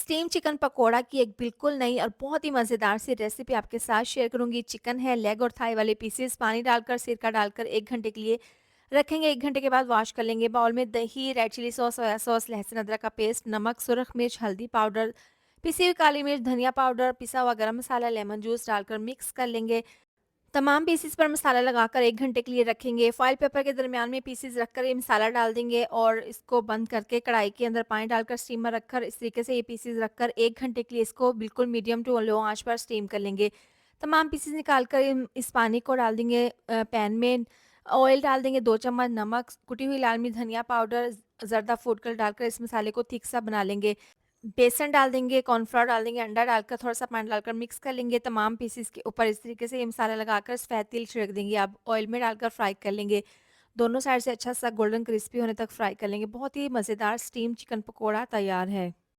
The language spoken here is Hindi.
स्टीम चिकन पकोड़ा की एक बिल्कुल नई और बहुत ही मज़ेदार सी रेसिपी आपके साथ शेयर करूँगी। चिकन है, लेग और थाई वाले पीसेस पानी डालकर, सिरका डालकर 1 घंटे के लिए रखेंगे। 1 घंटे के बाद वॉश कर लेंगे। बाउल में दही, red chili sauce, soya sauce, लहसुन अदरक का पेस्ट, नमक, सुरख मिर्च, हल्दी पाउडर, पिसी हुई काली मिर्च, धनिया पाउडर, पिसा हुआ गरम मसाला, लेमन जूस डालकर मिक्स कर लेंगे। तमाम पीसेस पर मसाला लगाकर 1 घंटे के लिए रखेंगे। फॉइल पेपर के दरमियान में पीसेस रखकर ये मसाला डाल देंगे और इसको बंद करके कढ़ाई के अंदर पानी डालकर स्टीमर रखकर इस तरीके से ये पीसेस रखकर 1 घंटे के लिए इसको बिल्कुल मीडियम टू लो आँच पर स्टीम कर लेंगे। तमाम पीसेस निकाल कर इस पानी को डाल देंगे पैन में। ऑयल डाल देंगे 2 चम्मच, नमक, कुटी हुई लाल मिर्च, धनिया पाउडर, ज़र्दा फूड कलर डालकर इस मसाले को थिक सा बना लेंगे। बेसन डाल देंगे, कॉर्नफ्लोर डाल देंगे, अंडा डालकर थोड़ा-सा पानी डालकर मिक्स कर लेंगे। तमाम पीसेस के ऊपर इस तरीके से ये मसाला लगाकर सफ़ेद तिल छिड़क देंगे। अब ऑयल में डालकर फ्राई कर लेंगे। दोनों साइड से अच्छा-सा गोल्डन क्रिस्पी होने तक फ्राई कर लेंगे। बहुत ही मज़ेदार स्टीम चिकन पकोड़ा तैयार है।